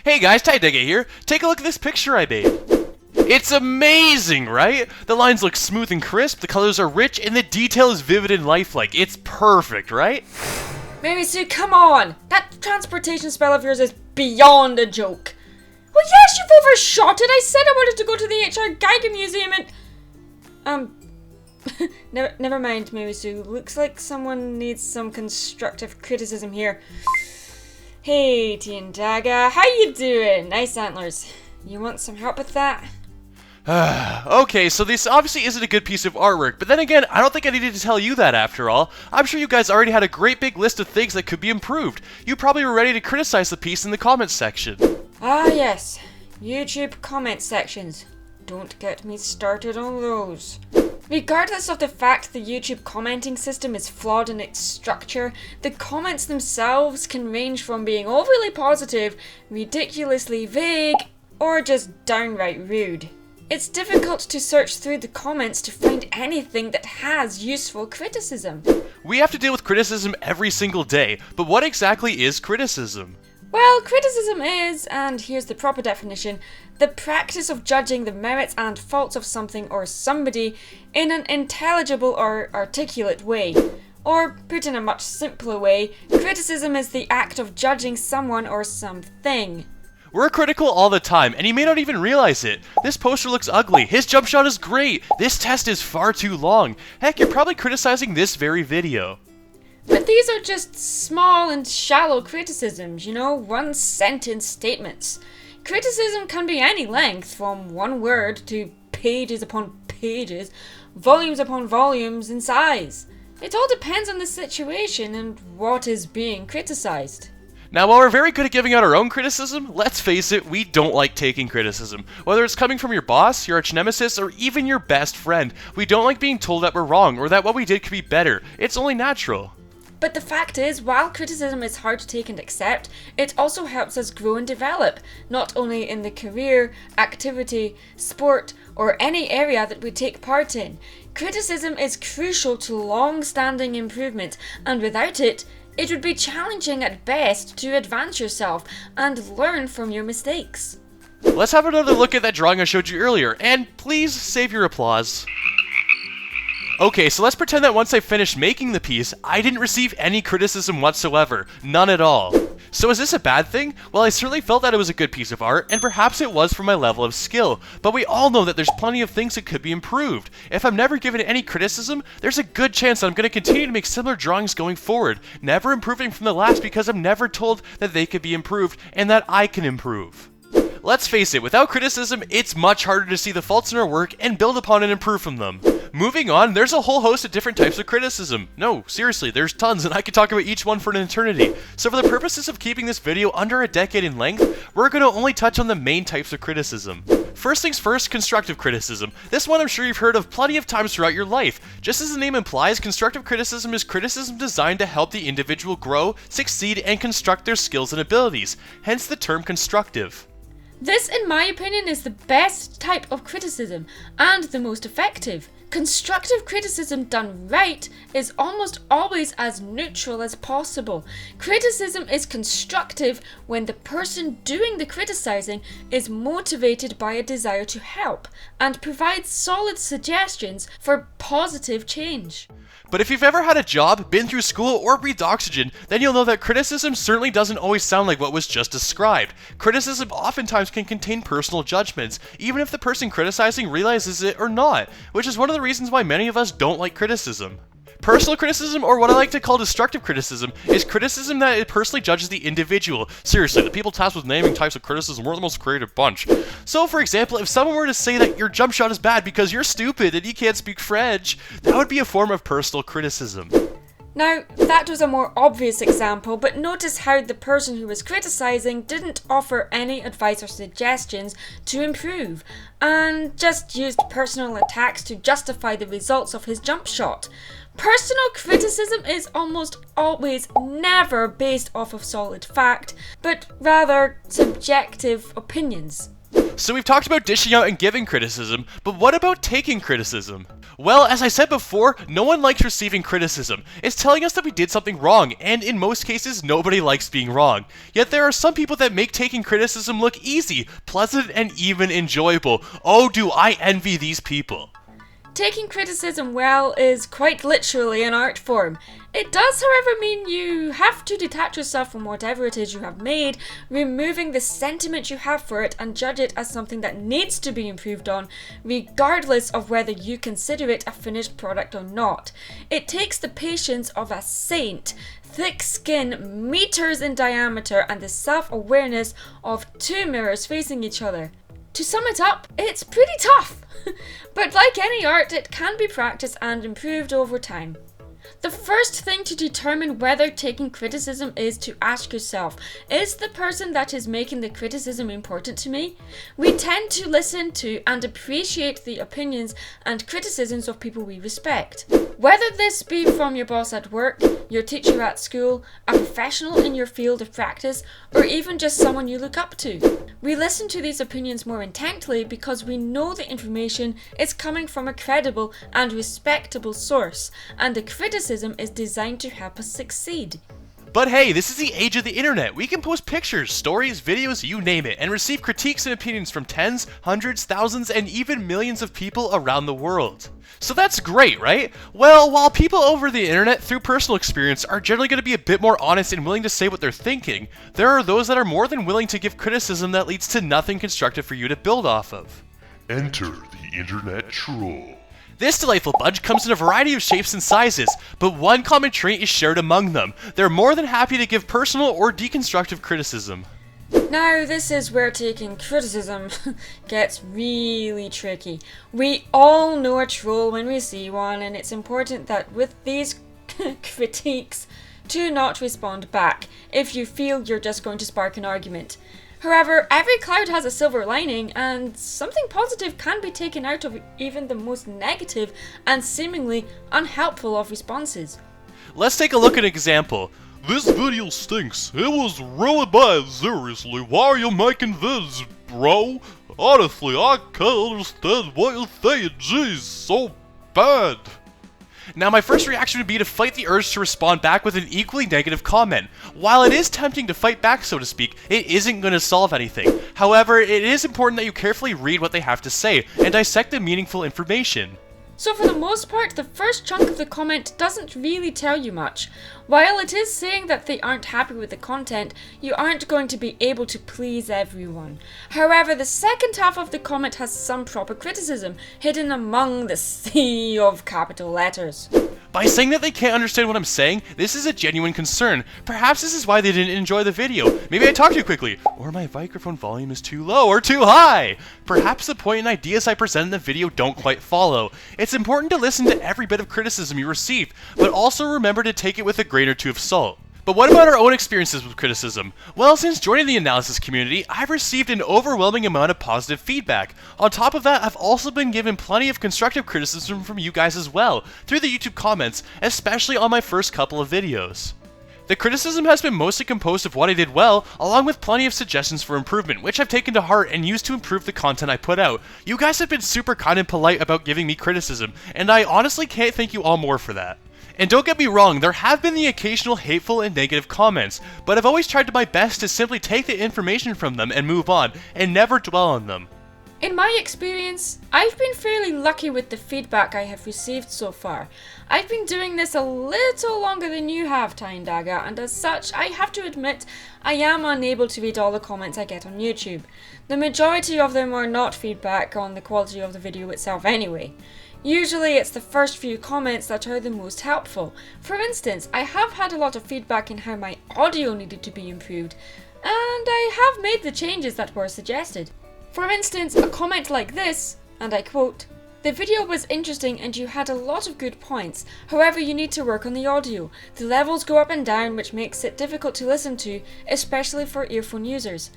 Hey guys, Tyandaga here. Take a look at this picture I made. It's amazing, right? The lines look smooth and crisp, the colors are rich, and the detail is vivid and lifelike. It's perfect, right? Mary Sue, come on! That transportation spell of yours is beyond a joke. Well, yes, you've overshot it. I said I wanted to go to the H.R. Geiger Museum and... never mind, Mary Sue. Looks like someone needs some constructive criticism here. Hey, Tyandaga, how you doing? Nice antlers. You want some help with that? Okay, so this obviously isn't a good piece of artwork, but then again, I don't think I needed to tell you that after all. I'm sure you guys already had a great big list of things that could be improved. You probably were ready to criticize the piece in the comments section. Ah yes, YouTube comment sections. Don't get me started on those. Regardless of the fact the YouTube commenting system is flawed in its structure, the comments themselves can range from being overly positive, ridiculously vague, or just downright rude. It's difficult to search through the comments to find anything that has useful criticism. We have to deal with criticism every single day, but what exactly is criticism? Well, criticism is, and here's the proper definition, the practice of judging the merits and faults of something or somebody in an intelligible or articulate way. Or, put in a much simpler way, criticism is the act of judging someone or something. We're critical all the time, and you may not even realize it. This poster looks ugly, his jump shot is great, this test is far too long. Heck, you're probably criticizing this very video. But these are just small and shallow criticisms, you know, one-sentence statements. Criticism can be any length, from one word to pages upon pages, volumes upon volumes in size. It all depends on the situation and what is being criticized. Now, while we're very good at giving out our own criticism, let's face it, we don't like taking criticism. Whether it's coming from your boss, your arch-nemesis, or even your best friend, we don't like being told that we're wrong or that what we did could be better. It's only natural. But the fact is, while criticism is hard to take and accept, it also helps us grow and develop, not only in the career, activity, sport, or any area that we take part in. Criticism is crucial to long-standing improvement, and without it, it would be challenging at best to advance yourself and learn from your mistakes. Let's have another look at that drawing I showed you earlier, and please save your applause. Okay, so let's pretend that once I finished making the piece, I didn't receive any criticism whatsoever. None at all. So is this a bad thing? Well, I certainly felt that it was a good piece of art, and perhaps it was for my level of skill, but we all know that there's plenty of things that could be improved. If I'm never given any criticism, there's a good chance that I'm going to continue to make similar drawings going forward, never improving from the last because I'm never told that they could be improved and that I can improve. Let's face it, without criticism, it's much harder to see the faults in our work and build upon and improve from them. Moving on, there's a whole host of different types of criticism. No, seriously, there's tons, and I could talk about each one for an eternity. So for the purposes of keeping this video under a decade in length, we're going to only touch on the main types of criticism. First things first, constructive criticism. This one I'm sure you've heard of plenty of times throughout your life. Just as the name implies, constructive criticism is criticism designed to help the individual grow, succeed, and construct their skills and abilities. Hence the term constructive. This, in my opinion, is the best type of criticism and the most effective. Constructive criticism done right is almost always as neutral as possible. Criticism is constructive when the person doing the criticizing is motivated by a desire to help and provides solid suggestions for positive change. But if you've ever had a job, been through school, or breathed oxygen, then you'll know that criticism certainly doesn't always sound like what was just described. Criticism oftentimes can contain personal judgments, even if the person criticizing realizes it or not, which is one of the reasons why many of us don't like criticism. Personal criticism, or what I like to call destructive criticism, is criticism that it personally judges the individual. Seriously, the people tasked with naming types of criticism were the most creative bunch. So, for example, if someone were to say that your jump shot is bad because you're stupid and you can't speak French, that would be a form of personal criticism. Now, that was a more obvious example, but notice how the person who was criticizing didn't offer any advice or suggestions to improve, and just used personal attacks to justify the results of his jump shot. Personal criticism is almost always never based off of solid fact, but rather subjective opinions. So we've talked about dishing out and giving criticism, but what about taking criticism? Well, as I said before, no one likes receiving criticism. It's telling us that we did something wrong, and in most cases, nobody likes being wrong. Yet there are some people that make taking criticism look easy, pleasant, and even enjoyable. Oh, do I envy these people. Taking criticism well is quite literally an art form. It does, however, mean you have to detach yourself from whatever it is you have made, removing the sentiment you have for it and judge it as something that needs to be improved on, regardless of whether you consider it a finished product or not. It takes the patience of a saint, thick skin meters in diameter, and the self-awareness of two mirrors facing each other. To sum it up, it's pretty tough. But like any art, it can be practiced and improved over time. The first thing to determine whether taking criticism is to ask yourself, is the person that is making the criticism important to me? We tend to listen to and appreciate the opinions and criticisms of people we respect. Whether this be from your boss at work, your teacher at school, a professional in your field of practice, or even just someone you look up to. We listen to these opinions more intently because we know the information is coming from a credible and respectable source, and the criticism is designed to help us succeed. But hey, this is the age of the internet. We can post pictures, stories, videos, you name it, and receive critiques and opinions from tens, hundreds, thousands, and even millions of people around the world. So that's great, right? Well, while people over the internet through personal experience are generally going to be a bit more honest and willing to say what they're thinking, there are those that are more than willing to give criticism that leads to nothing constructive for you to build off of. Enter the internet troll. This delightful bunch comes in a variety of shapes and sizes, but one common trait is shared among them. They're more than happy to give personal or deconstructive criticism. Now, this is where taking criticism gets really tricky. We all know a troll when we see one, and it's important that with these critiques, to not respond back if you feel you're just going to spark an argument. However, every cloud has a silver lining, and something positive can be taken out of even the most negative and seemingly unhelpful of responses. Let's take a look at an example. This video stinks. It was really bad, seriously. Why are you making this, bro? Honestly, I can't understand what you're saying. Jeez, so bad. Now, my first reaction would be to fight the urge to respond back with an equally negative comment. While it is tempting to fight back, so to speak, it isn't going to solve anything. However, it is important that you carefully read what they have to say and dissect the meaningful information. So for the most part, the first chunk of the comment doesn't really tell you much. While it is saying that they aren't happy with the content, you aren't going to be able to please everyone. However, the second half of the comment has some proper criticism, hidden among the sea of capital letters. By saying that they can't understand what I'm saying, this is a genuine concern. Perhaps this is why they didn't enjoy the video. Maybe I talk too quickly, or my microphone volume is too low or too high. Perhaps the point and ideas I present in the video don't quite follow. It's important to listen to every bit of criticism you receive, but also remember to take it with a grain or two of salt. But what about our own experiences with criticism? Well, since joining the analysis community, I've received an overwhelming amount of positive feedback. On top of that, I've also been given plenty of constructive criticism from you guys as well, through the YouTube comments, especially on my first couple of videos. The criticism has been mostly composed of what I did well, along with plenty of suggestions for improvement, which I've taken to heart and used to improve the content I put out. You guys have been super kind and polite about giving me criticism, and I honestly can't thank you all more for that. And don't get me wrong, there have been the occasional hateful and negative comments, but I've always tried my best to simply take the information from them and move on, and never dwell on them. In my experience, I've been fairly lucky with the feedback I have received so far. I've been doing this a little longer than you have, Tyandaga, and as such, I have to admit, I am unable to read all the comments I get on YouTube. The majority of them are not feedback on the quality of the video itself anyway. Usually it's the first few comments that are the most helpful. For instance, I have had a lot of feedback in how my audio needed to be improved, and I have made the changes that were suggested. For instance, a comment like this, and I quote, "The video was interesting and you had a lot of good points, however you need to work on the audio. The levels go up and down which makes it difficult to listen to, especially for earphone users."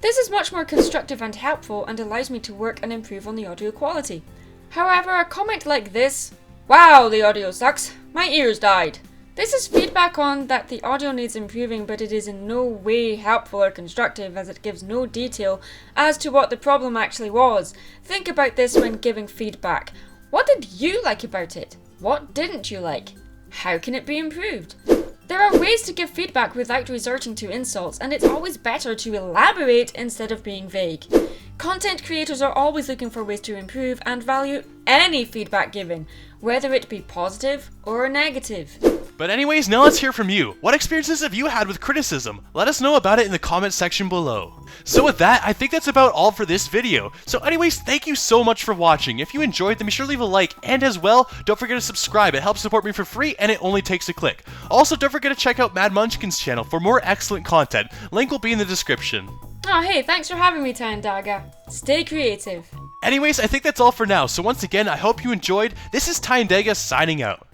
This is much more constructive and helpful and allows me to work and improve on the audio quality. However, a comment like this, "Wow, the audio sucks, my ears died." This is feedback on that the audio needs improving, but it is in no way helpful or constructive as it gives no detail as to what the problem actually was. Think about this when giving feedback. What did you like about it? What didn't you like? How can it be improved? There are ways to give feedback without resorting to insults, and it's always better to elaborate instead of being vague. Content creators are always looking for ways to improve and value any feedback given, whether it be positive or negative. But anyways, now let's hear from you. What experiences have you had with criticism? Let us know about it in the comment section below. So with that, I think that's about all for this video. So anyways, thank you so much for watching. If you enjoyed, then be sure to leave a like, and as well, don't forget to subscribe. It helps support me for free, and it only takes a click. Also, don't forget to check out Mad Munchkin's channel for more excellent content. Link will be in the description. Oh hey, thanks for having me, Tyandaga. Stay creative. Anyways, I think that's all for now. So once again, I hope you enjoyed. This is Tyandaga signing out.